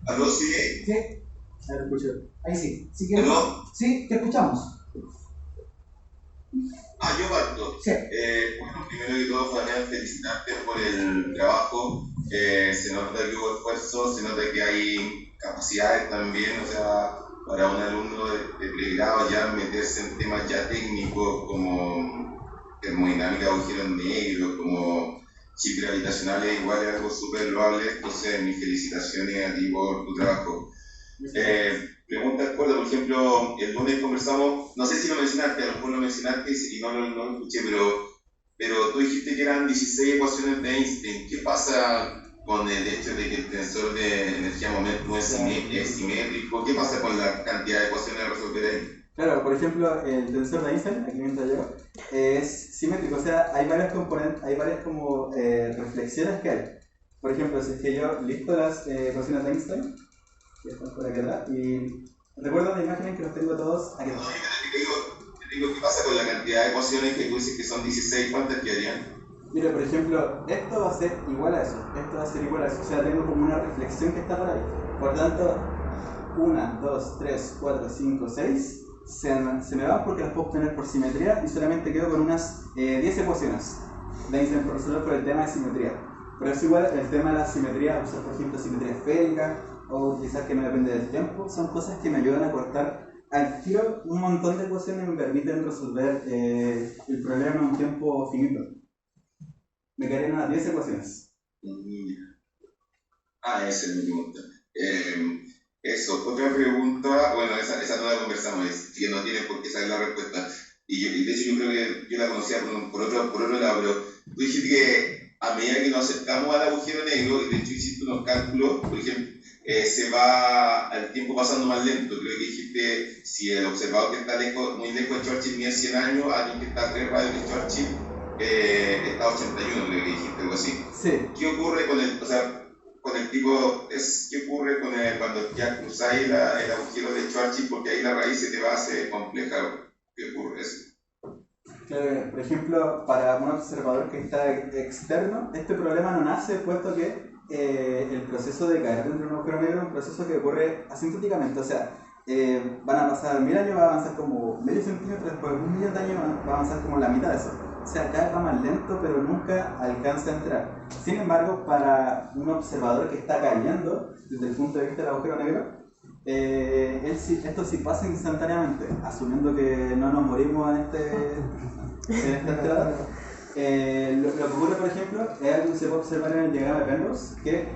¿Aló, sí? Sí, ahí te escucho. Ahí sí. ¿Sí que ¿Aló? sí, te escuchamos. Yo parto. Sí. Bueno, primero que todo, Fabián, felicitarte por el trabajo. Se nota que hubo esfuerzo, se nota que hay capacidades también, o sea, para un alumno de pregrado ya meterse en temas ya técnicos como termodinámica de agujeros negros, como chips gravitacionales, igual es algo súper loable. Entonces, mis felicitaciones a ti por tu trabajo. Pregunta corta, por ejemplo, el lunes conversamos, no sé si lo mencionaste, a lo mejor lo mencionaste y no lo escuché, pero tú dijiste que eran 16 ecuaciones de Einstein. ¿Qué pasa con el hecho de que el tensor de energía-momento es simétrico? ¿Qué pasa con la cantidad de ecuaciones a resolver ahí? Claro, por ejemplo, el tensor de Einstein, aquí mientras llego, es simétrico, o sea, hay varias componentes, hay varias como reflexiones que hay. Por ejemplo, si es que yo listo las ecuaciones de Einstein, que están por aquí atrás, y recuerdo la imagen en que los tengo todos aquí No, atrás. te digo, ¿qué pasa con la cantidad de ecuaciones que tú dices que son 16? ¿Cuántas quedarían? Mira, por ejemplo, esto va a ser igual a eso, esto va a ser igual a eso, o sea, tengo como una reflexión que está por ahí. Por tanto, 1, 2, 3, 4, 5, 6 se me van porque las puedo obtener por simetría y solamente quedo con unas 10 ecuaciones de Einstein por resolver por el tema de simetría. Pero es igual el tema de la simetría, usar por ejemplo simetría esférica o utilizar que no depende del tiempo, son cosas que me ayudan a cortar al tiro un montón de ecuaciones y me permiten resolver el problema en un tiempo finito. Me quedarían unas 10 ecuaciones. Esa es mi pregunta. Eso, otra pregunta, bueno, esa no la conversamos, es que no tiene por qué saber la respuesta. Y de hecho yo creo que yo la conocía por otro lado, pero tú dijiste que a medida que nos acercamos al agujero negro, y de hecho hiciste unos cálculos, por ejemplo, se va el tiempo pasando más lento. Creo que dijiste, si el observador que está lejos, muy lejos de Churchill mide 100 años, alguien que está a 3 radios de Churchill está a 81, creo que dijiste, algo así. Sí. ¿Qué ocurre con el, o sea, con el tipo, qué ocurre con cuando ya cruzáis el agujero de Schwarzschild? Porque ahí la raíz se te va a hacer compleja? ¿Qué ocurre eso? Claro, por ejemplo, para un observador que está externo, este problema no nace puesto que el proceso de caer dentro de un agujero negro es un proceso que ocurre asintóticamente, o sea, van a pasar 1000 años, va a avanzar como medio centímetro, después de 1 millón de años va a avanzar como la mitad de eso. O sea, cada vez va más lento, pero nunca alcanza a entrar. Sin embargo, para un observador que está cayendo, desde el punto de vista del agujero negro, esto sí pasa instantáneamente, asumiendo que no nos morimos en esta entrada. Lo que ocurre, por ejemplo, es algo que se puede observar en el diagrama de Penrose, que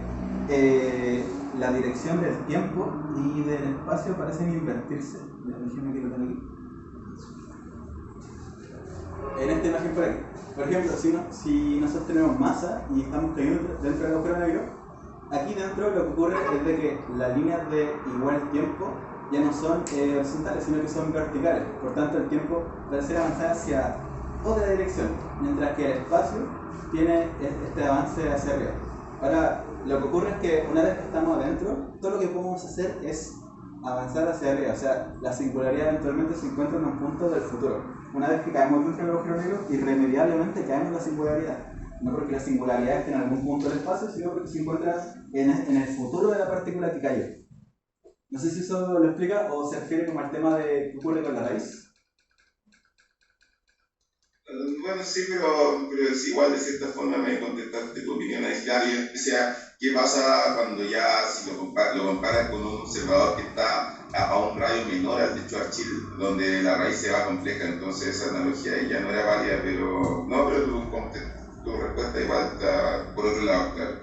la dirección del tiempo y del espacio parecen invertirse. Déjame que lo tenga aquí. En esta imagen por aquí. Por ejemplo, si nosotros tenemos masa y estamos cayendo dentro del agujero negro, aquí dentro lo que ocurre es de que las líneas de igual tiempo ya no son horizontales, sino que son verticales. Por tanto, el tiempo parece avanzar hacia otra dirección, mientras que el espacio tiene este avance hacia arriba. Ahora, lo que ocurre es que una vez que estamos adentro, todo lo que podemos hacer es avanzar hacia arriba. O sea, la singularidad eventualmente se encuentra en un punto del futuro. Una vez que caemos dentro del agujero negro, irremediablemente caemos en la singularidad. No porque la singularidad esté en algún punto del espacio, sino porque se encuentra en el futuro de la partícula que cayó. No sé si eso lo explica o se refiere como al tema de qué ocurre con la raíz. Bueno, sí, pero es igual de cierta forma me contestaste tu opinión adicional. O sea, ¿qué pasa cuando ya, si lo comparas con un observador que está a un radio menor al de Schwarzschild, donde la raíz se va compleja? Entonces esa analogía ahí ya no era válida, pero no, pero tu respuesta igual está por otro lado, claro.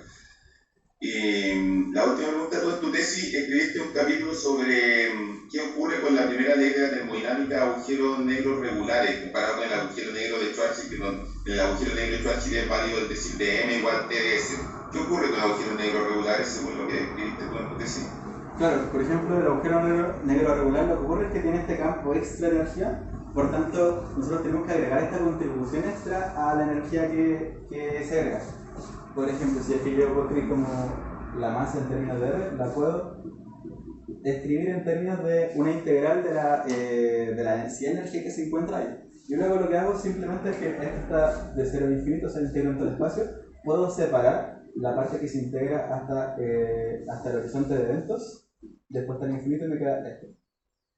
Y la última pregunta, tú en tu tesis escribiste un capítulo sobre qué ocurre con la primera ley de la termodinámica de agujeros negros regulares, comparado con el agujero negro de Schwarzschild, que el agujero negro de Schwarzschild es válido el decir de m igual TdS. ¿Qué ocurre con agujeros negros regulares según lo que escribiste tú en tu tesis? Claro, por ejemplo, el agujero negro regular lo que ocurre es que tiene este campo extra de energía, por tanto, nosotros tenemos que agregar esta contribución extra a la energía que se agrega. Por ejemplo, si es que yo puedo escribir como la masa en términos de R, la puedo escribir en términos de una integral de la densidad de energía que se encuentra ahí. Yo luego lo que hago simplemente es que esta de 0 a infinito, o sea, integro en todo el espacio, puedo separar la parte que se integra hasta el horizonte de eventos, después está el infinito y me queda esto.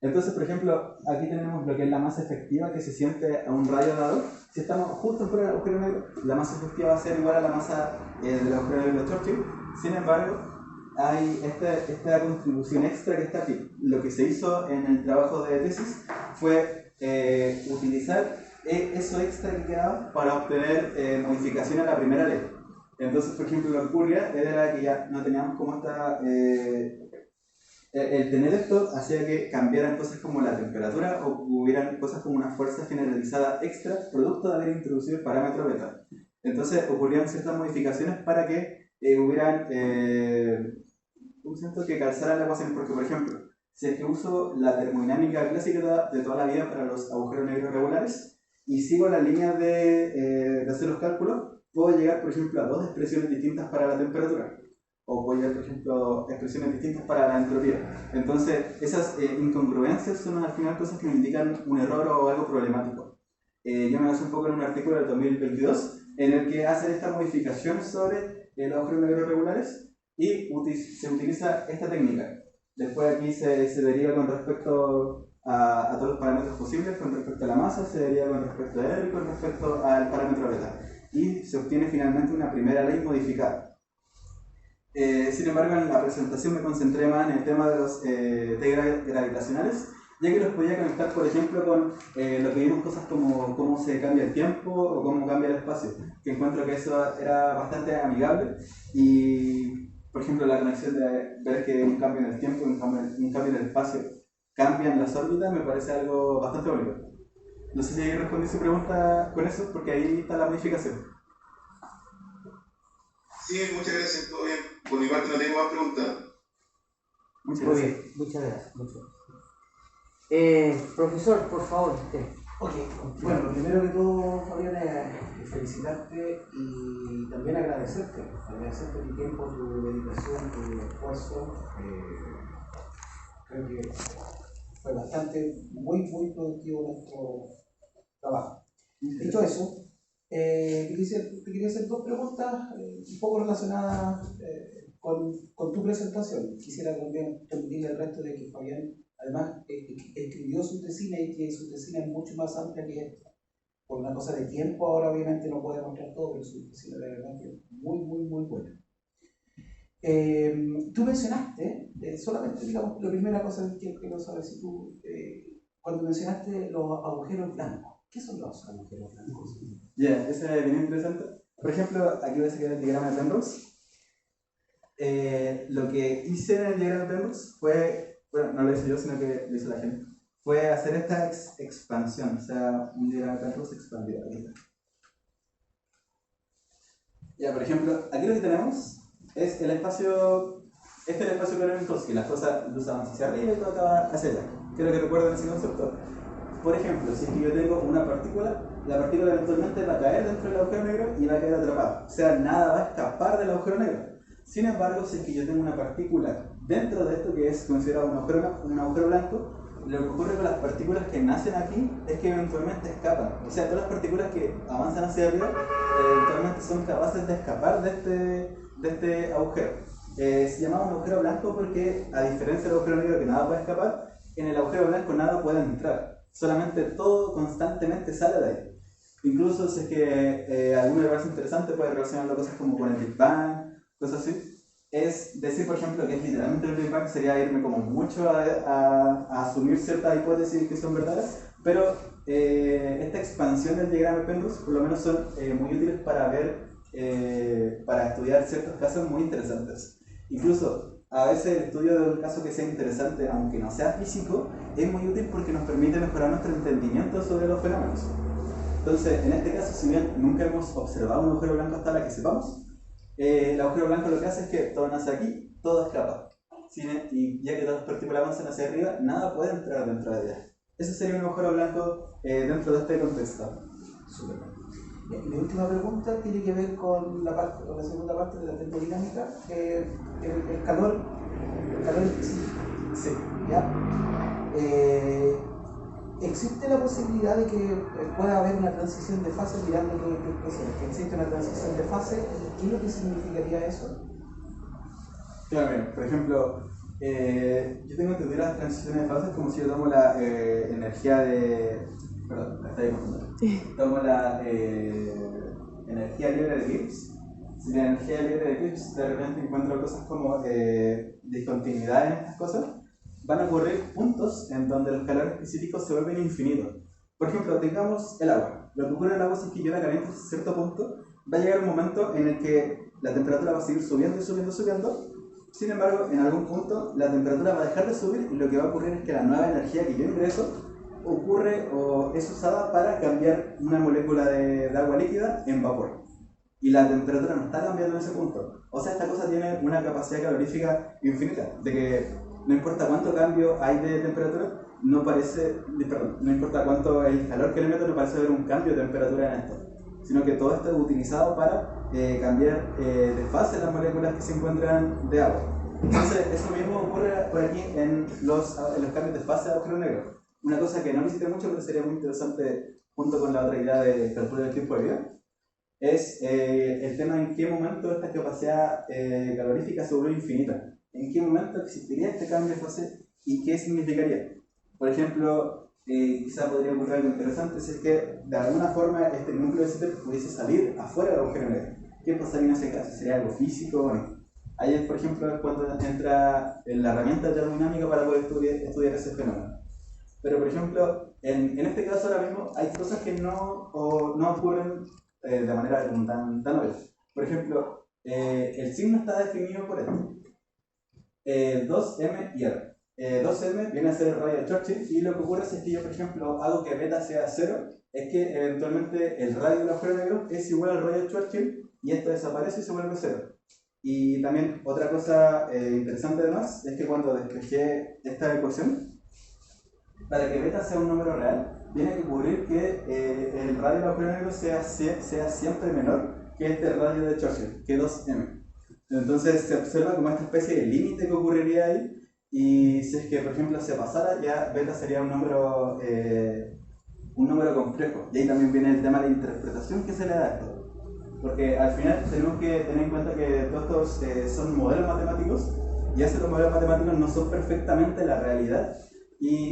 Entonces, por ejemplo, aquí tenemos lo que es la masa efectiva que se siente a un radio dado. Si estamos justo fuera del agujero negro, la masa efectiva va a ser igual a la masa del agujero negro de Churchill. Sin embargo, hay esta contribución extra que está aquí. Lo que se hizo en el trabajo de tesis fue utilizar eso extra que quedaba para obtener modificación a la primera ley. Entonces, por ejemplo, lo que ocurría era que ya no teníamos como esta... el tener esto hacía que cambiaran cosas como la temperatura o hubieran cosas como una fuerza generalizada extra producto de haber introducido el parámetro beta. Entonces ocurrieron ciertas modificaciones para que hubieran un centro que calzaran la ecuación, porque por ejemplo, si es que uso la termodinámica clásica de toda la vida para los agujeros negros regulares y sigo las líneas de hacer los cálculos, puedo llegar por ejemplo a dos expresiones distintas para la temperatura. O puedo llegar, por ejemplo, expresiones distintas para la entropía. Entonces, esas incongruencias son al final cosas que me indican un error o algo problemático. Yo me basé un poco en un artículo del 2022 en el que hacen esta modificación sobre los agujeros negros regulares y se utiliza esta técnica. Después aquí se deriva con respecto a todos los parámetros posibles, con respecto a la masa, se deriva con respecto a R y con respecto al parámetro beta. Y se obtiene finalmente una primera ley modificada. Sin embargo, en la presentación me concentré más en el tema de los T gravitacionales, ya que los podía conectar, por ejemplo, con lo que vimos cosas como cómo se cambia el tiempo o cómo cambia el espacio, que encuentro que eso era bastante amigable y, por ejemplo, la conexión de ver que un cambio en el tiempo y un cambio en el espacio cambian las órbitas me parece algo bastante bonito. No sé si respondí su pregunta con eso, porque ahí está la modificación. Sí, muchas gracias, todo bien. Por mi parte no tengo más preguntas. Muchas gracias. Muy bien, muchas gracias. Profesor, por favor, usted. Ok, bueno, lo primero que todo, Fabián, es felicitarte y también agradecerte tu tiempo, tu dedicación, tu esfuerzo. Creo que fue muy productivo nuestro trabajo. Dicho eso, te quería hacer dos preguntas un poco relacionadas con tu presentación. Quisiera también transmitirle al resto de que Fabián, además, escribió su tesina y que su tesina es mucho más amplia que esta. Por una cosa de tiempo, ahora obviamente no puede mostrar todo, pero su tesina de verdad que es muy buena. Tú mencionaste, solamente digamos, la primera cosa que quiero saber, si tú, cuando mencionaste los agujeros blancos, ¿qué son los agujeros blancos? Ya, eso es bien interesante. Por ejemplo, aquí voy a sacar el diagrama de Penrose. Lo que hice en el diagrama de Penrose fue, bueno, no lo hice yo, sino que lo hizo la gente, fue hacer esta expansión, o sea, un diagrama de Penrose expandido. Aquí está. Ya, por ejemplo, aquí lo que tenemos es el espacio, este es el espacio claro en Minkowski, las cosas luz avanza hacia arriba y todo acaba hacia allá. Quiero que recuerden ese concepto. Por ejemplo, si es que yo tengo una partícula, la partícula eventualmente va a caer dentro del agujero negro y va a quedar atrapada. O sea, nada va a escapar del agujero negro. Sin embargo, si es que yo tengo una partícula dentro de esto que es considerado un agujero blanco, lo que ocurre con las partículas que nacen aquí es que eventualmente escapan. O sea, todas las partículas que avanzan hacia arriba eventualmente son capaces de escapar de este agujero. Se llama un agujero blanco porque, a diferencia del agujero negro que nada puede escapar, en el agujero blanco nada puede entrar. Solamente todo constantemente sale de ahí. Incluso si es que alguna de las cosas interesantes puede relacionarlo cosas como con el Big Bang, cosas así. Es decir, por ejemplo, que es literalmente el Big Bang sería irme como mucho a asumir ciertas hipótesis que son verdaderas, pero esta expansión del diagrama de Penrose por lo menos son muy útiles para ver, para estudiar ciertos casos muy interesantes. Incluso a veces el estudio de un caso que sea interesante, aunque no sea físico, es muy útil porque nos permite mejorar nuestro entendimiento sobre los fenómenos. Entonces, en este caso, si bien nunca hemos observado un agujero blanco hasta la que sepamos, el agujero blanco lo que hace es que todo nace aquí, todo escapa. Y ya que todas las partículas avanzan hacia arriba, nada puede entrar dentro de ella. Ese sería un agujero blanco dentro de este contexto. Súper. Mi última pregunta tiene que ver con la segunda parte de la termodinámica, el calor específico. Sí. ¿Ya? ¿existe la posibilidad de que pueda haber una transición de fase mirando todo el proceso? ¿Que existe una transición de fase? ¿Qué es lo que significaría eso? Claro, mira, por ejemplo, yo tengo entendido las transiciones de fases como si yo tomo la energía de... Perdón, me está ahí confundiendo. Tomo la energía libre de Gibbs. Si la energía libre de Gibbs de repente encuentro cosas como discontinuidad en estas cosas, van a ocurrir puntos en donde los calores específicos se vuelven infinitos. Por ejemplo, tengamos el agua. Lo que ocurre en el agua es que yo la caliento hasta cierto punto, va a llegar un momento en el que la temperatura va a seguir subiendo y subiendo y subiendo. Sin embargo, en algún punto la temperatura va a dejar de subir y lo que va a ocurrir es que la nueva energía que yo ingreso ocurre o es usada para cambiar una molécula de agua líquida en vapor. Y la temperatura no está cambiando en ese punto. O sea, esta cosa tiene una capacidad calorífica infinita, de que no importa cuánto cambio hay de temperatura, no importa cuánto el calor que le meto, no parece haber un cambio de temperatura en esto, sino que todo esto es utilizado para cambiar de fase las moléculas que se encuentran de agua. Entonces, eso mismo ocurre por aquí en los cambios de fase de agujero negro. Una cosa que no visité mucho, pero sería muy interesante junto con la otra idea de cálculo del tiempo de vida, es el tema en qué momento esta capacidad calorífica se vuelve infinita. ¿En qué momento existiría este cambio de fase y qué significaría? Por ejemplo, quizá podría ocurrir algo interesante si es que de alguna forma este núcleo de Sitter pudiese salir afuera del agujero negro. ¿Qué pasaría en ese caso? ¿Sería algo físico o no? Ahí, por ejemplo, es cuando entra en la herramienta termodinámica para poder estudiar ese fenómeno. Pero, por ejemplo, en este caso ahora mismo hay cosas que no ocurren de manera tan obvia. Por ejemplo, el signo está definido por esto. 2m y r. 2m viene a ser el radio de Churchill y lo que ocurre es que yo, por ejemplo, hago que beta sea 0, es que eventualmente el radio del agujero negro es igual al radio de Churchill y esto desaparece y se vuelve 0. Y también otra cosa interesante además es que cuando despejé esta ecuación, para que beta sea un número real, tiene que ocurrir que el radio del agujero negro sea siempre menor que este radio de Churchill, que 2m. Entonces se observa como esta especie de límite que ocurriría ahí, y si es que por ejemplo se pasara, ya beta sería un número complejo. Y ahí también viene el tema de la interpretación que se le da a esto. Porque al final tenemos que tener en cuenta que todos estos son modelos matemáticos, y esos modelos matemáticos no son perfectamente la realidad,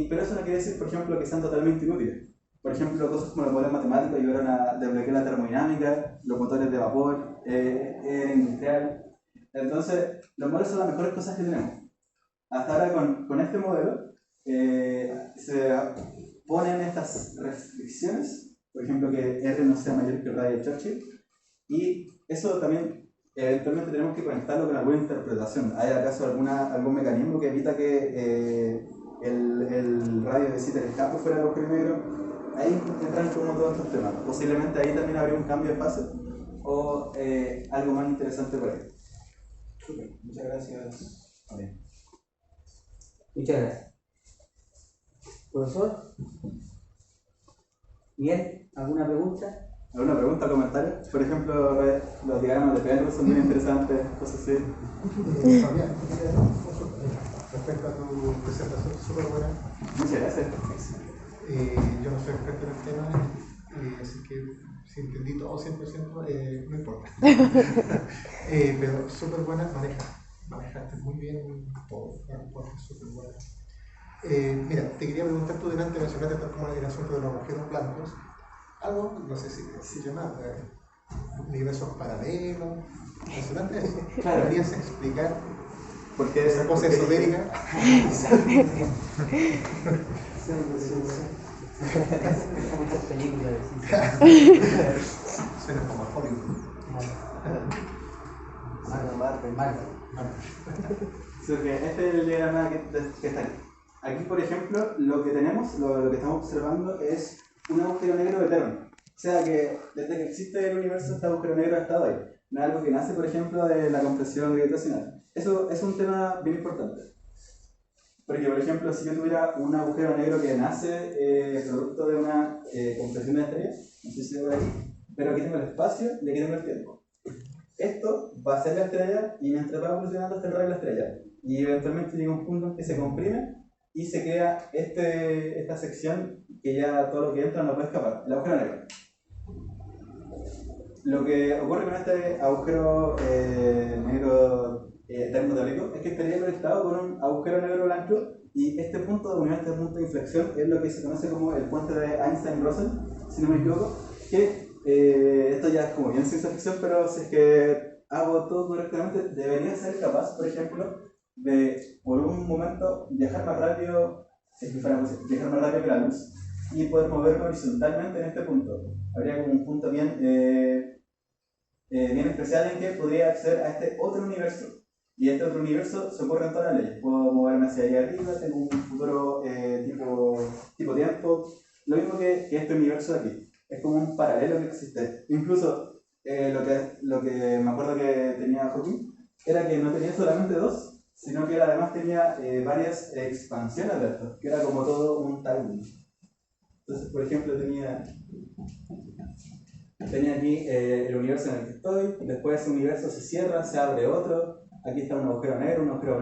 pero eso no quiere decir, por ejemplo, que sean totalmente inútiles. Por ejemplo, cosas como los modelos matemáticos ayudaron a desbloquear la termodinámica, los motores de vapor, industrial. Entonces, los modelos son las mejores cosas que tenemos. Hasta ahora con este modelo se ponen estas restricciones, por ejemplo que R no sea mayor que el radio de Churchill, y eso también eventualmente tenemos que conectarlo con alguna interpretación. ¿Hay acaso algún mecanismo que evita que el radio de Sitter escape fuera del agujero negro? Ahí entran como todos estos temas. Posiblemente ahí también habría un cambio de fase o algo más interesante por ahí. Super, muchas gracias. Bien. Muchas gracias. Profesor, Miguel, ¿alguna pregunta? ¿Alguna pregunta o comentario? Por ejemplo, los diagramas de Penrose son muy interesantes, cosas así. Fabián, respecto a tu presentación, súper buena. Muchas gracias. Yo no soy experto en el tema, así que si entendí todo 100%, no importa. Pero súper buena, manejaste muy bien todo, la respuesta es súper buena. Mira, te quería preguntar, tú delante mencionaste tal como el asunto de los agujeros blancos, algo, no sé si se llama universos paralelos, mencionaste eso. Claro. ¿Podrías explicar ¿Por qué esa cosa esotérica? Muchas películas. Suena como a Hollywood. Marvel. Sí, porque este es el diagrama que está aquí. Aquí, por ejemplo, lo que tenemos, lo que estamos observando es un agujero negro eterno. O sea que desde que existe el universo, este agujero negro ha estado ahí. No es algo que nace, por ejemplo, de la compresión gravitacional. Eso es un tema bien importante. Porque, por ejemplo, si yo tuviera un agujero negro que nace producto de una compresión de estrellas, no sé si por aquí, pero aquí tengo el espacio y aquí tengo el tiempo. Esto va a ser la estrella y mientras va evolucionando este rayo la estrella. Y eventualmente llega un punto en que se comprime y se crea esta sección que ya todo lo que entra no puede escapar, el agujero negro. Lo que ocurre con este agujero negro termodinámico es que estaría conectado con un agujero negro blanco y este punto de unión, este punto de inflexión, es lo que se conoce como el puente de Einstein-Russell, si no me equivoco, que esto ya es como bien ciencia ficción, pero si es que hago todo correctamente, debería ser capaz, por ejemplo, de por un momento viajar más rápido, si es que fuera posible, viajar más rápido que la luz y poder moverme horizontalmente en este punto. Habría como un punto bien especial en que podría acceder a este otro universo. Y este otro universo se ocurre en todas las leyes. Puedo moverme hacia allá arriba, tengo un futuro tipo tiempo. Lo mismo que este universo de aquí. Es como un paralelo que existe. Incluso lo que me acuerdo que tenía Hawking era que no tenía solamente dos, sino que él además tenía varias expansiones de esto, que era como todo un timing. Entonces, por ejemplo, tenía aquí el universo en el que estoy, después ese universo se cierra, se abre otro, aquí está un agujero negro, un agujero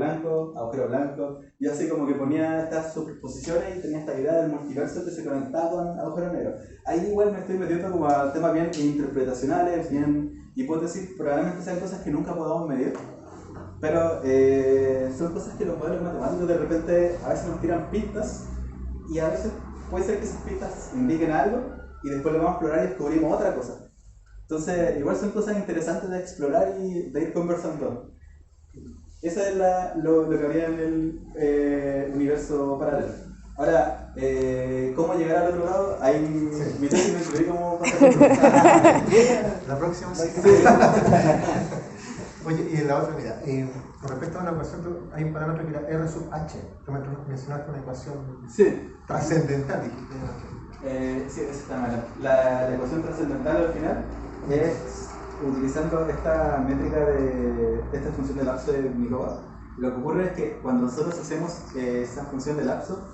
blanco, y así como que ponía estas superposiciones y tenía esta idea del multiverso que se conectaba con agujero negro. Ahí igual me estoy metiendo como a temas bien interpretacionales, bien hipótesis, probablemente sean cosas que nunca podamos medir, pero son cosas que los modelos matemáticos de repente a veces nos tiran pistas y a veces puede ser que esas pistas indiquen algo y después lo vamos a explorar y descubrimos otra cosa. Entonces, igual son cosas interesantes de explorar y de ir conversando. Esa es lo que había en el universo paralelo. Ahora, ¿cómo llegar al otro lado? Ahí mi tesis me descubrí cómo pasar. La próxima sí. Oye, y la otra, mira, con respecto a una ecuación, hay un parámetro que era R sub H. Tú me mencionaste una ecuación trascendental, dijiste. Sí, esa está mala. La ecuación trascendental al final es utilizando esta métrica de esta función de lapso de Minkowski. Lo que ocurre es que cuando nosotros hacemos esa función de lapso,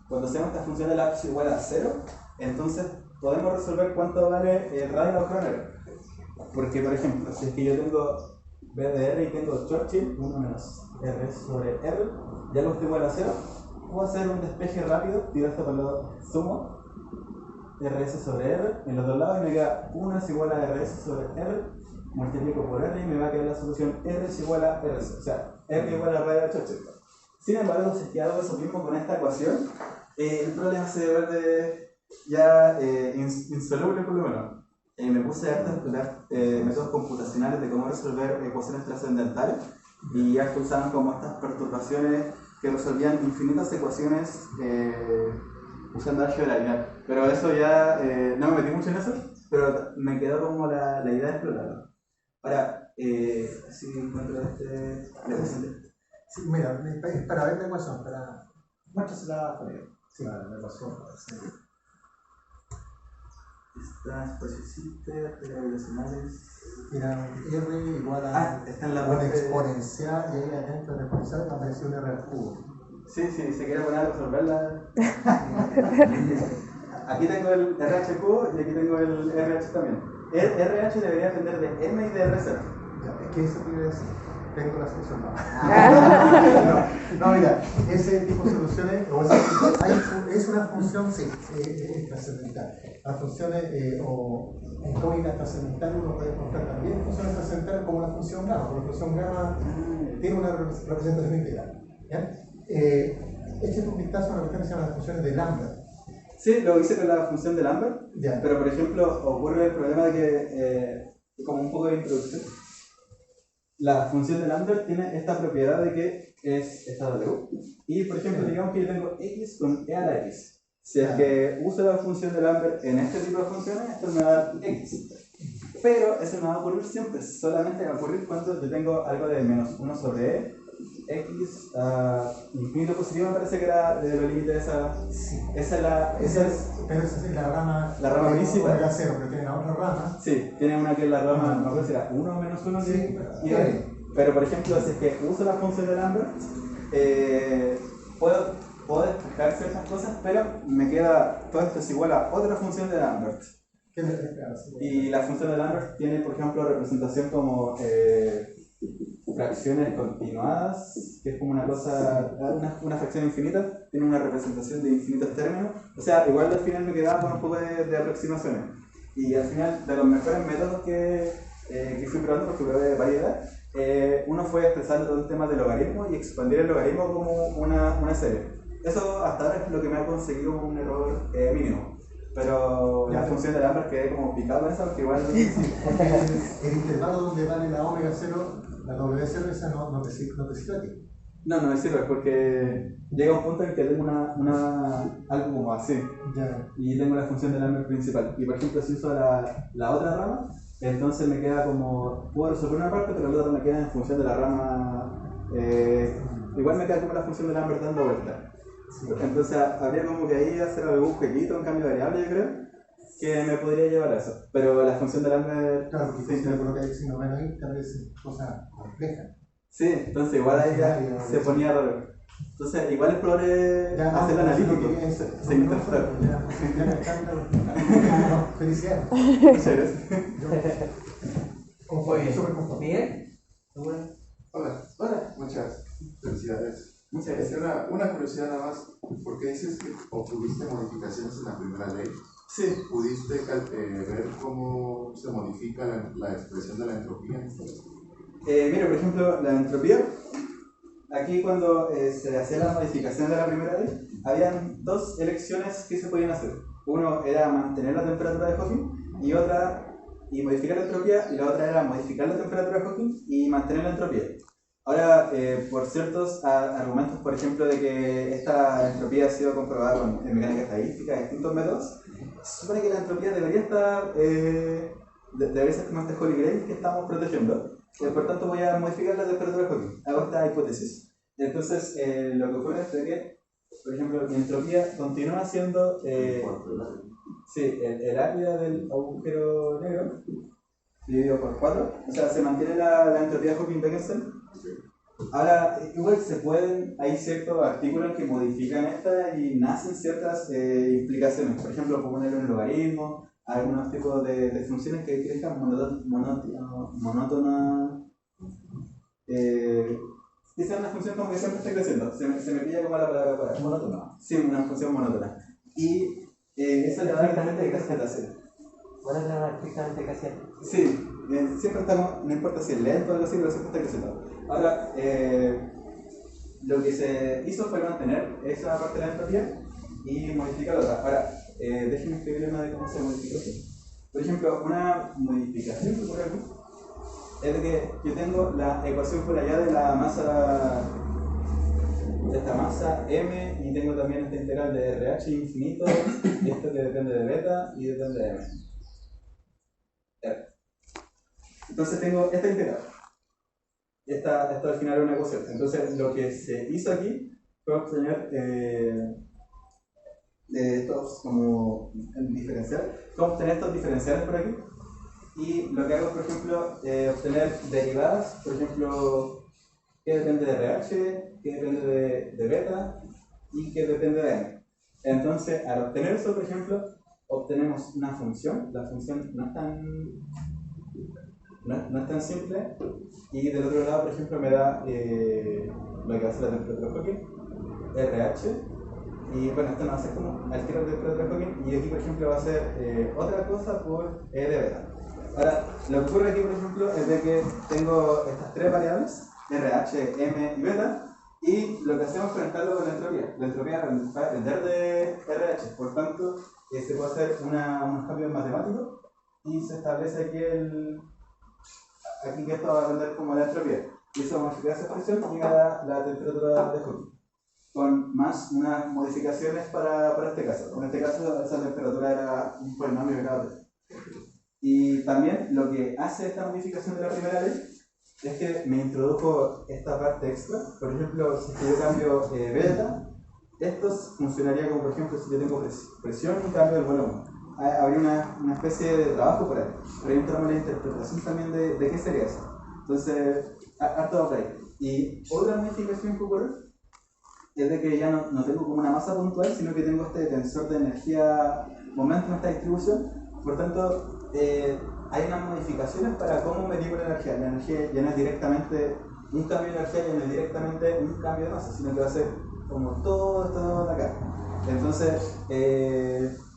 cuando hacemos esta función de lapso igual a 0, entonces podemos resolver cuánto vale el radio del agujero negro. Porque, por ejemplo, si es que yo tengo B de R y tengo Churchill, 1 menos R sobre R, ya lo estoy igual a 0, puedo hacer un despeje rápido, tiro esto por lo sumo, RS sobre R en los dos lados y me queda 1 es igual a RS sobre R, multiplico por R y me va a quedar la solución R es igual a RS, o sea, R igual a radio de Churchill. Sin embargo, si es que hago eso mismo con esta ecuación, el problema se vuelve ya insoluble por lo menos. Me puse a estudiar métodos computacionales de cómo resolver ecuaciones trascendentales y ya usaban como estas perturbaciones que resolvían infinitas ecuaciones usando álgebra lineal. Pero eso ya no me metí mucho en eso, pero me quedó como la idea de explorarlo. Ahora, si encuentro Sí, mira, para ver la ecuación, Muéstrasela, Javier. Sí, la ecuación. Estas exposiciones gravitacionales. Mira, R igual a está en la una parte exponencial y ahí adentro de la exponencial apareció un R al cubo. Sí, se quiere poner a resolverla. Aquí tengo el RH cubo y aquí tengo el RH también. El RH debería depender de M y de RZ. Es que eso quiere decir, tengo la solución. No, mira, ese tipo de soluciones, es una función, sí, es trascendental. Las funciones en cónica trascendental uno puede encontrar también funciones trascendentales como la función gamma, porque la función gamma tiene una representación integral. ¿Ya? Échate un vistazo a una cuestión que se llama las funciones de Lambert. Sí, lo hice con la función de Lambert, pero por ejemplo ocurre el problema de que, como un poco de introducción, la función de Lambert tiene esta propiedad de que es esta W. Y por ejemplo, digamos que yo tengo x con e a la x. Si es que uso la función de Lambert en este tipo de funciones, esto me va a dar x. Pero eso no va a ocurrir siempre, solamente va a ocurrir cuando yo tengo algo de menos 1 sobre e, x infinito positivo, me parece que era de los límites de esa. Sí. Esa es pero esa es la rama principal. Omega 0, pero tiene la otra rama. Sí, tiene una que es la rama, no sé si era 1 o menos 1. Sí, pero por ejemplo, si es que uso la función de Lambert, puedo despejar ciertas cosas, pero me queda todo esto es igual a otra función de Lambert. Y la función de Lambert tiene, por ejemplo, representación como fracciones continuadas, que es como una cosa, una fracción infinita, tiene una representación de infinitos términos. O sea, igual al final me quedaba con un poco de aproximaciones. Y al final, de los mejores métodos que fui probando, porque probé variedad, uno fue expresar todo el tema del logaritmo y expandir el logaritmo como una serie. Eso hasta ahora es lo que me ha conseguido un error mínimo. Pero la función de Lambert quedé como picado en eso, porque igual... El intervalo donde vale la omega 0, la W0, esa no te sirve a ti. No me sirve, porque llega un punto en que tengo algo como así. Ya. Y tengo la función de Lambert principal. Y por ejemplo, si uso la otra rama, entonces me queda como... Puedo resolver una parte, pero la otra me queda en función de la rama... igual me queda como la función de Lambert dando vuelta. Sí. Entonces habría como que ahí hacer algún jueguito, un cambio de variable, yo creo, que me podría llevar a eso. Pero la función de Lambert... Claro, porque si me coloca el signo menos ahí, tal vez cosa compleja. Sí, entonces igual ahí ya se ponía raro. Entonces igual exploré hacer el analítico, sin interpretar. Ya me encanta. Felicidades. Muchas gracias. ¿Miguel? Hola, muchas felicidades. Muchas gracias. Una curiosidad nada más, ¿por qué dices que obtuviste modificaciones en la primera ley? Sí. ¿Pudiste ver cómo se modifica la expresión de la entropía? Mira, por ejemplo, la entropía, aquí cuando se hacía la modificación de la primera ley, habían dos elecciones que se podían hacer. Uno era mantener la temperatura de Hawking y modificar la entropía, y la otra era modificar la temperatura de Hawking y mantener la entropía. Ahora, por ciertos argumentos, por ejemplo, de que esta entropía ha sido comprobada en mecánica estadística, distintos métodos, se supone que la entropía debería estar, debería ser como este Holy Grail que estamos protegiendo. Por tanto, voy a modificar la temperatura de Hawking. Hago esta hipótesis. Entonces, lo que ocurre es que, por ejemplo, mi entropía continúa siendo el área del agujero negro dividido por 4. O sea, se mantiene la entropía de Hawking-Becquerel. Ahora, igual hay ciertos artículos que modifican esta y nacen ciertas implicaciones. Por ejemplo, ponerle un logaritmo, algunos tipos de funciones que crezcan monótona. Esa es una función como que siempre está creciendo. Se me pilla como la palabra para monótona. Sí, una función monótona. Y eso le da exactamente casi a cero. ¿Cuál es la exactamente casi? Sí, siempre está, no importa si es lento o algo así, pero siempre está creciendo. Ahora, lo que se hizo fue mantener esa parte de la entropía y modificar la otra. Ahora, déjenme escribir una de cómo se modificó. Por ejemplo, una modificación que ocurre aquí es de que yo tengo la ecuación por allá de la masa, de esta masa m, y tengo también esta integral de RH infinito, y esto que depende de beta y depende de m. Entonces tengo esta integral. Esto al final es una ecuación. Entonces lo que se hizo aquí fue obtener estos como obtener estos diferenciales por aquí. Y lo que hago, por ejemplo, obtener derivadas, por ejemplo, que depende de RH, que depende de beta y que depende de m. Entonces, al obtener eso, por ejemplo, obtenemos una función. La función no es tan simple, y del otro lado, por ejemplo, me da lo que va a ser la temperatura de Hawking, RH, y bueno, esto no va a ser como al tiro de temperatura de Hawking, y aquí, por ejemplo, va a ser otra cosa por E de beta. Ahora, lo que ocurre aquí, por ejemplo, es de que tengo estas tres variables, RH, M y beta, y lo que hacemos es conectarlo con la entropía. La entropía va a depender de RH, por tanto, se puede hacer unos cambios matemáticos, y se establece aquí que esto va a depender como la entropía. Y eso modifica esa expresión y llega a la temperatura de Hawking, con más unas modificaciones para este caso. En este caso, esa temperatura era un polinomio de grado 3. Y también lo que hace esta modificación de la primera ley es que me introdujo esta parte extra. Por ejemplo, si yo cambio beta, esto funcionaría como, por ejemplo, si yo tengo presión y cambio el volumen. Habría una especie de trabajo por ahí. Pero hay un trabajo de interpretación también de qué sería eso. Entonces, harto por ahí. Y otra modificación que ocurre es de que ya no tengo como una masa puntual, sino que tengo este tensor de energía momento en esta distribución. Por tanto, hay unas modificaciones para cómo medir la energía. La energía ya no es directamente un cambio de energía ya no es directamente un cambio de masa, sino que va a ser como todo esto de acá. Entonces,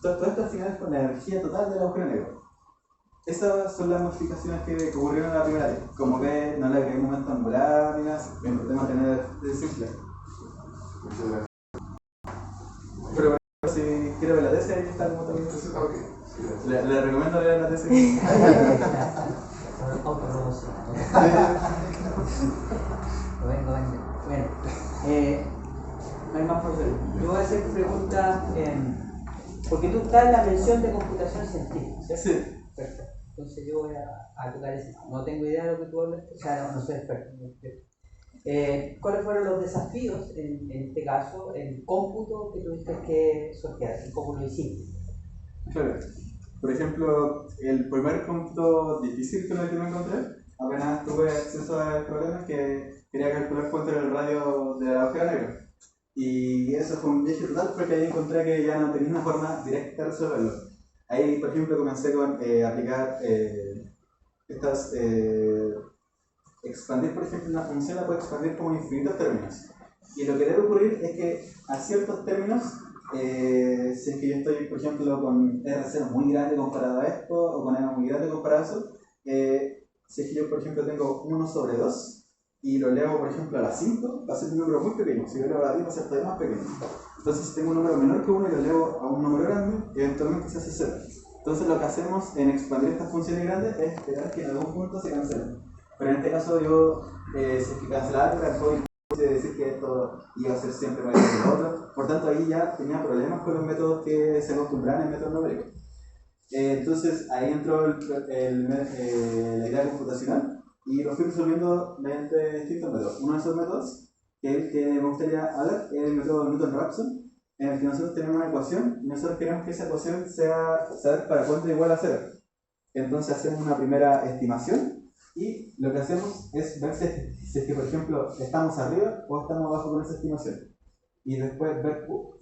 todo esto al final es con la energía total del agujero negro. Esas son las modificaciones que ocurrieron en la primera ley. Como ve, no le agregué momento angular ni nada, intenté mantener simple. Muchas gracias. Pero si quiere ver la tesis, ahí está como también. Ok, sí, gracias. Le recomiendo leer la tesis. Autopromoción. Vengo. Bueno, no hay más profesor. Yo voy a hacer preguntas, porque tú estás en la mención de computación científica, ¿cierto? Sí. Perfecto. Entonces yo voy a tocar ese tema. No tengo idea de lo que tú hablas, o sea, no soy experto. ¿Cuáles fueron los desafíos, en este caso, en cómputo que tuviste que sortear y cómo lo hiciste? Claro. Por ejemplo, el primer cómputo difícil con el que me encontré, apenas tuve acceso al problema, que quería calcular cuánto era el radio de la agujero negro. Y eso fue un viaje total porque ahí encontré que ya no tenía una forma directa de resolverlo. Ahí, por ejemplo, comencé con aplicar estas... expandir, por ejemplo, una función la puede expandir como infinitos términos. Y lo que debe ocurrir es que a ciertos términos, si es que yo estoy, por ejemplo, con R0 muy grande comparado a esto, o con M muy grande comparado a eso, si es que yo, por ejemplo, tengo 1/2 y lo elevo, por ejemplo, a la 5, va a ser un número muy pequeño. Si yo lo elevo a la 10, va a ser todavía más pequeño. Entonces, si tengo un número menor que 1 y lo elevo a un número grande, eventualmente se hace 0. Entonces, lo que hacemos en expandir estas funciones grandes es esperar que en algún punto se cancelen. Pero en este caso yo, si es que cancelaba algo, era todo imposible decir que esto iba a ser siempre mayor que lo otro. Por tanto, ahí ya tenía problemas con los métodos que se acostumbraban en métodos numéricos. Entonces, ahí entró la idea computacional y lo fui resolviendo mediante distintos métodos. Uno de esos métodos, que es el que me gustaría hablar, es el método Newton-Raphson, en el que nosotros tenemos una ecuación y nosotros queremos que esa ecuación sea saber para cuánto es igual a 0. Entonces, hacemos una primera estimación. Y lo que hacemos es ver si es que, por ejemplo, estamos arriba o estamos abajo con esa estimación. Y después ver cómo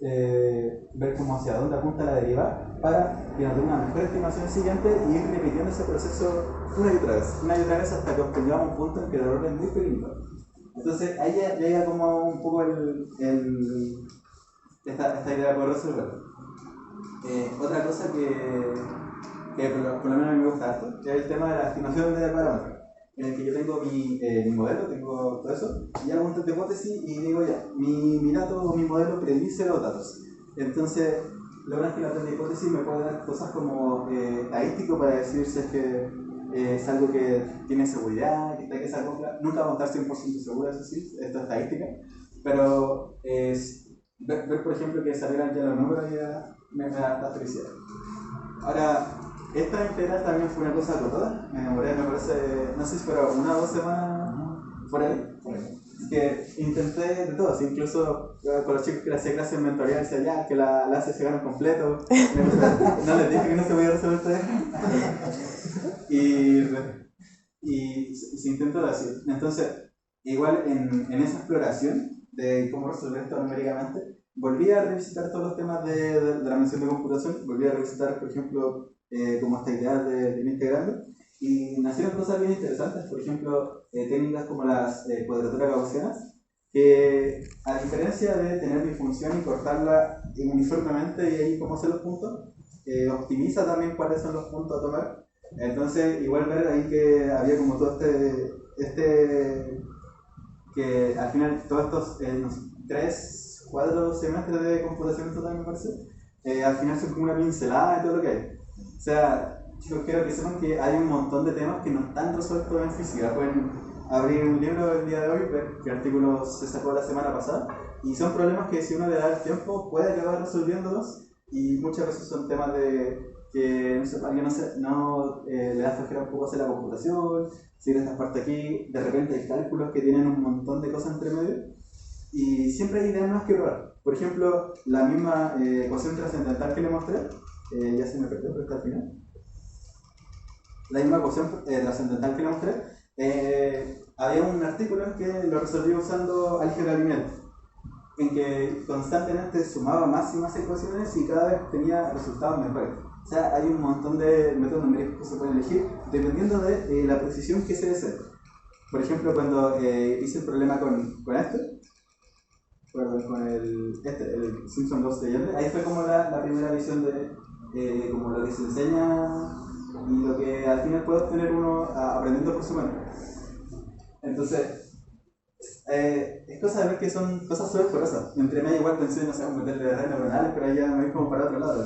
hacia dónde apunta la derivada para que nos dé una mejor estimación siguiente y ir repitiendo ese proceso una y otra vez hasta que obtengamos un punto en que el error es muy pequeño. Entonces ahí ya llega como un poco esta idea de poder resolverlo. Otra cosa que por lo menos a mí me gusta harto es el tema de la estimación de parámetros, en el que yo tengo mi modelo, tengo todo eso, y hago un test de hipótesis y digo ya, mi dato o mi modelo predice los datos. Entonces, lo bueno es que la test de hipótesis me puede dar cosas como estadístico para decir si es que es algo que tiene seguridad, que esa compra, nunca va a estar 100% segura, eso sí, esto es estadística, pero ver por ejemplo que salieran ya los números ya me da felicidad. Ahora, esta integral también fue una cosa acotada, me demoré, me parece, no sé si fueron 1 o 2 semanas por ahí, que intenté de todo, incluso con los chicos que le hacía clases en mentoría decía ya que la hace se gana completo, no les dije que no se podía resolver todo y se intentó decir. Entonces, igual en esa exploración de cómo resolver esto numéricamente, volví a revisitar todos los temas de la mención de computación, volví a revisitar, por ejemplo, como esta idea de integrando, y nacieron cosas bien interesantes, por ejemplo, técnicas como las cuadraturas gaussianas, que a diferencia de tener mi función y cortarla uniformemente y ahí cómo hacer los puntos, optimiza también cuáles son los puntos a tomar. Entonces, igual ver ahí que había como todo que al final todos estos 4 semestres de computación total me parece, al final son como una pincelada de todo lo que hay. O sea, chicos, quiero que sepan que hay un montón de temas que no están resueltos en física. Pueden abrir un libro el día de hoy, ver qué artículo se sacó la semana pasada, y son problemas que si uno le da el tiempo puede acabar resolviéndolos, y muchas veces son temas de que alguien no le da flojera un poco hacer la computación, seguir esta parte aquí, de repente hay cálculos que tienen un montón de cosas entre medio, y siempre hay ideas nuevas que probar. Por ejemplo, la misma ecuación trascendental que le mostré, ya se me perdió, pero está al final. La misma ecuación trascendental que le mostré, había un artículo que lo resolví usando álgebra lineal, en que constantemente sumaba más y más ecuaciones y cada vez tenía resultados mejores. O sea, hay un montón de métodos numéricos que se pueden elegir dependiendo de la precisión que se desee. por ejemplo, cuando hice el problema con este, con el Simpson Ghost de ahí fue como la primera visión de como lo que se enseña y lo que al final puede obtener uno aprendiendo por su mano. Entonces, es cosa de ver que son cosas súper porosas. Entre medio igual pensé, no sé, meterle redes neuronales, pero ahí ya me voy como para otro lado.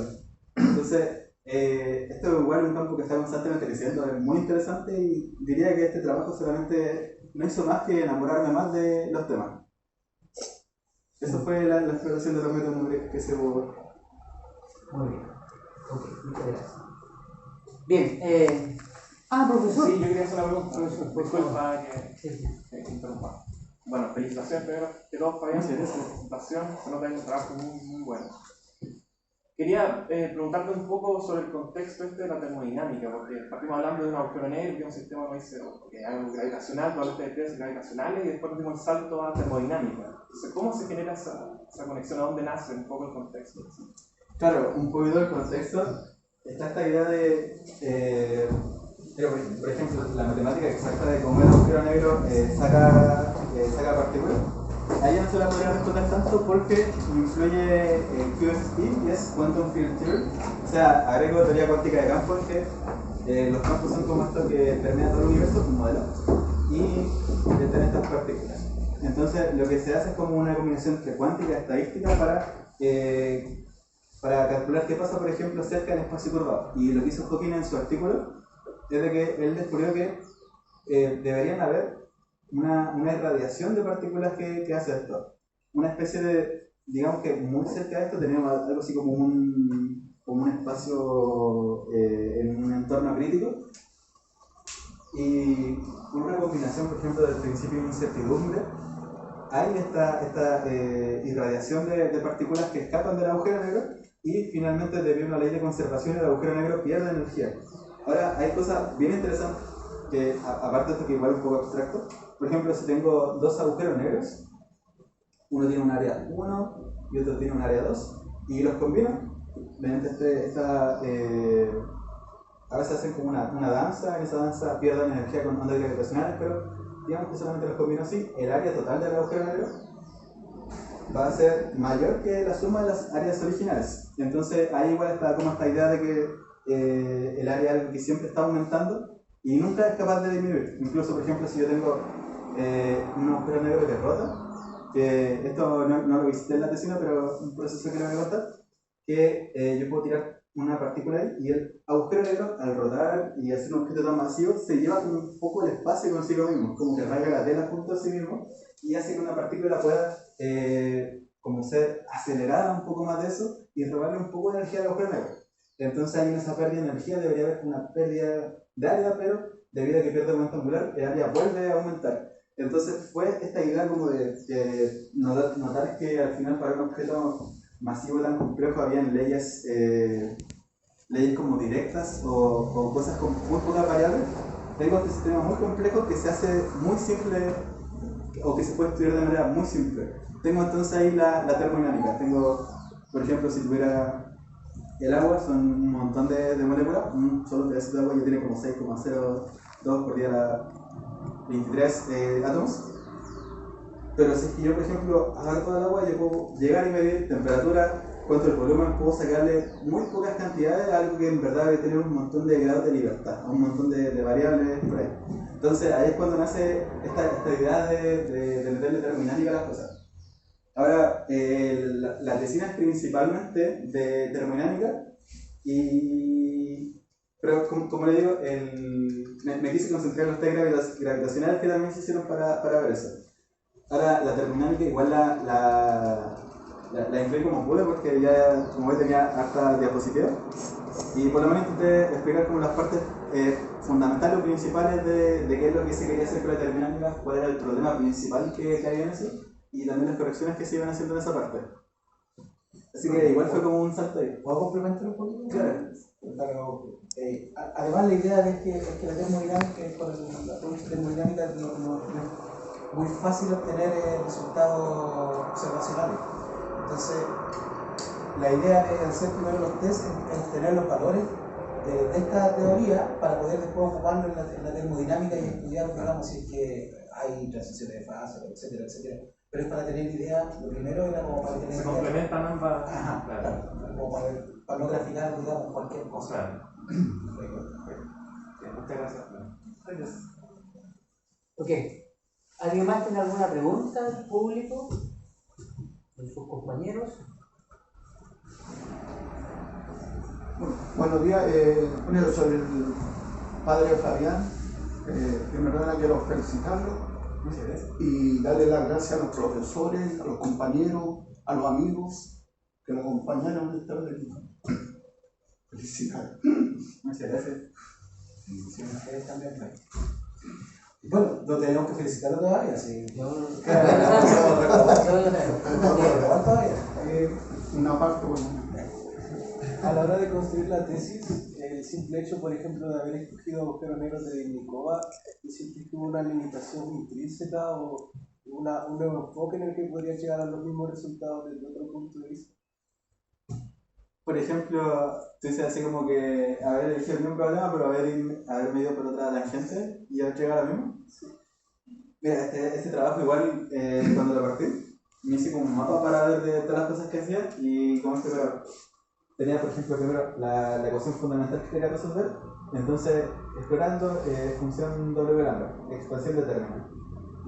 Entonces, esto es igual un campo que está constantemente creciendo, es muy interesante y diría que este trabajo solamente no hizo más que enamorarme más de los temas. Eso fue la exploración de los métodos numéricos que se hubo. Muy bien. Ok, muchas gracias. Bien. Profesor. Sí, yo quería hacer una pregunta, profesor. Disculpa que interrumpa. Bueno, felicitaciones primero que todo, Fabián, por su presentación. Se nota que es un trabajo muy bueno. Quería preguntarte un poco sobre el contexto de la termodinámica, porque partimos hablando de un agujero negro, que es un sistema que es algo gravitacional, todas las teorías gravitacionales, y después dimos el salto a termodinámica. Entonces, ¿cómo se genera esa conexión? ¿A dónde nace un poco el contexto? Claro, un poquito el contexto. Está esta idea de, por ejemplo, la matemática exacta de cómo el agujero negro saca partículas. Ahí no se la podría responder tanto porque influye en QFT, que es Quantum Field Theory. O sea, agrego teoría cuántica de campos, que los campos son como esto que permea todo el universo, un modelo, y tienen estas partículas. Entonces, lo que se hace es como una combinación entre cuántica y estadística para calcular qué pasa, por ejemplo, cerca del espacio curvado. Y lo que hizo Hawking en su artículo es de que él descubrió que deberían haber una irradiación de partículas que hace esto. Una especie de, digamos que muy cerca de esto tenemos algo así como un espacio en un entorno crítico. Y con una combinación, por ejemplo, del principio de incertidumbre, hay esta irradiación de partículas que escapan del agujero negro y finalmente, debido a una ley de conservación, el agujero negro pierde energía. Ahora, hay cosas bien interesantes que, aparte de esto que igual es un poco abstracto, por ejemplo, si tengo dos agujeros negros, uno tiene un área 1 y otro tiene un área 2, y los combino mediante a veces hacen como una danza, en esa danza pierden energía con ondas gravitacionales, pero digamos que solamente los combino así, el área total del agujero negro va a ser mayor que la suma de las áreas originales. Entonces ahí igual está como esta idea de que el área es algo que siempre está aumentando y nunca es capaz de disminuir. Incluso, por ejemplo, si yo tengo un agujero negro que rota, que esto no lo visité en la tesina, pero un proceso que le voy a contar, que yo puedo tirar una partícula ahí y el agujero negro, al rotar y hacer un objeto tan masivo, se lleva como un poco el espacio consigo mismo, como que raya la tela junto a sí mismo y hace que una partícula pueda como ser acelerada un poco más de eso y robarle un poco de energía al agujero negro. Entonces ahí en esa pérdida de energía debería haber una pérdida de área, pero debido a que pierde momento angular, el área vuelve a aumentar. Entonces fue esta idea como de notar que al final para un objeto masivo tan complejo habían leyes como directas o cosas con muy pocas variables. Tengo este sistema muy complejo que se hace muy simple o que se puede estudiar de manera muy simple. Tengo entonces ahí la termodinámica. Tengo, por ejemplo, si tuviera el agua, son un montón de moléculas, un solo pedacito de agua ya tiene como 6,02 por día a la 23 átomos. Pero si es que yo, por ejemplo, agarro todo el agua, yo puedo llegar y medir temperatura, cuánto el volumen, puedo sacarle muy pocas cantidades a algo que en verdad debe tener un montón de grados de libertad, un montón de variables por ahí. Entonces ahí es cuando nace esta idea de meterle termodinámica a las cosas. Ahora, la tesina es principalmente de termodinámica, pero como le digo, me quise concentrar en los test gravitacionales que también se hicieron para ver eso. Ahora, la termodinámica igual la incluí como pude porque ya, como ves, tenía harta diapositiva y por lo menos intenté explicar como las partes fundamentales o principales de qué es lo que se quería hacer con la termodinámica, cuál era el problema principal que había en eso y también las correcciones que se iban haciendo en esa parte. Así que igual fue como un salto ahí. ¿Puedo complementar un poquito? Claro. Además, la idea es que la termodinámica, con la approach termodinámica, no es muy fácil obtener resultados observacionales. Entonces, la idea es hacer primero los tests, es obtener los valores de esta teoría para poder después ocuparlo en la termodinámica y estudiar, digamos, si es que hay transiciones de fase, etcétera, etcétera. Pero es para tener idea, lo primero era como para tener Se idea. complementan ambas. Ajá, claro. Como para no graficar, digamos, cualquier cosa. Claro. Muchas gracias. Ok. ¿Alguien más tiene alguna pregunta del público? ¿De sus compañeros? Buenos días, yo soy el padre Fabián. Primero nada quiero felicitarlo y darle las gracias a los profesores, a los compañeros, a los amigos que nos acompañaron en esta vez aquí. Felicidades. Muchas gracias. Sí, ustedes también. Bueno, no tenemos que felicitarlo todavía, sí. Una parte, bueno. A la hora de construir la tesis, el simple hecho, por ejemplo, de haber escogido agujeros negros de Vinnikova, ¿sientes que hubo una limitación intrínseca o un nuevo enfoque en el que podría llegar a los mismos resultados desde otro punto de vista? Por ejemplo, tú dices así como que haber elegido el mismo problema, pero haberme ido por otra tangente y haber llegado a lo mismo. Sí. Mira, este trabajo igual, cuando lo partí, me hice como un mapa para ver de todas las cosas que hacía y cómo explicar. Tenía, por ejemplo, primero la ecuación fundamental que quería resolver, entonces explorando función W lambda, expansión de términos.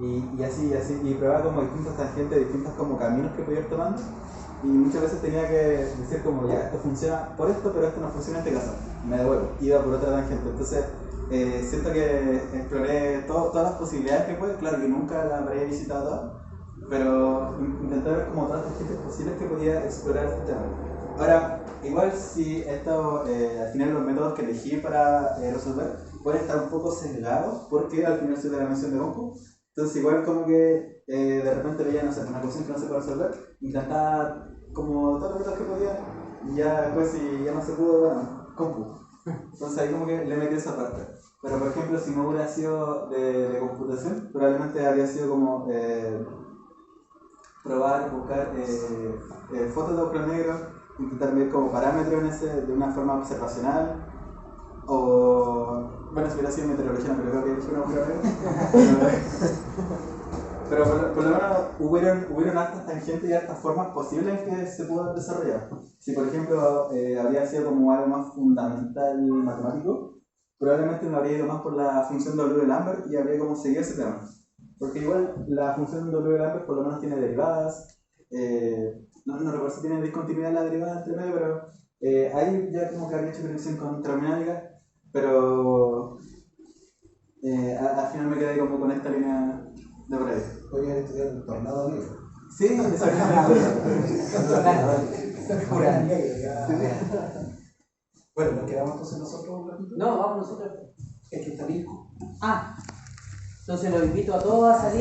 Y así, y probaba como distintas tangentes, distintos como caminos que podía ir tomando. Y muchas veces tenía que decir como, ya, esto funciona por esto, pero esto no funciona en este caso. Me devuelvo, iba por otra tangente. Entonces, siento que exploré todas las posibilidades que pude. Claro que nunca las habré visitado todas, pero intenté ver como todas las tangentes posibles que podía explorar este tema. Ahora, igual si esto, al final los métodos que elegí para resolver pueden estar un poco sesgados, porque al final soy de la mención de compu. Entonces igual como que de repente veía, no sé, una ecuación que no se puede resolver, intentaba como todos los métodos que podía, y ya después si ya no se pudo, bueno, compu. Entonces ahí como que le metí esa parte. Pero por ejemplo, si no hubiera sido de computación, probablemente habría sido como probar, buscar fotos de agujeros negros, intentar ver como parámetros de una forma observacional, o bueno, si hubiera sido meteorología no creo que hubiera sido un agujero negro. Pero por lo menos hubieron hartas tangentes y hartas formas posibles en que se pudo desarrollar. Si por ejemplo habría sido como algo más fundamental matemático, probablemente me habría ido más por la función W Lambert y habría como seguido ese tema. Porque igual la función W Lambert por lo menos tiene derivadas, no recuerdo si tiene discontinuidad la derivada entre medio, pero ahí ya como que habría hecho conexión con termodinámica, pero al final me quedé como con esta línea de por ahí. Podrían estudiar el tornado negro. Sí, exactamente. Bueno, ¿nos quedamos entonces nosotros un ratito? No, vamos nosotros. Es que está Mirko. Entonces los invito a todos a salir.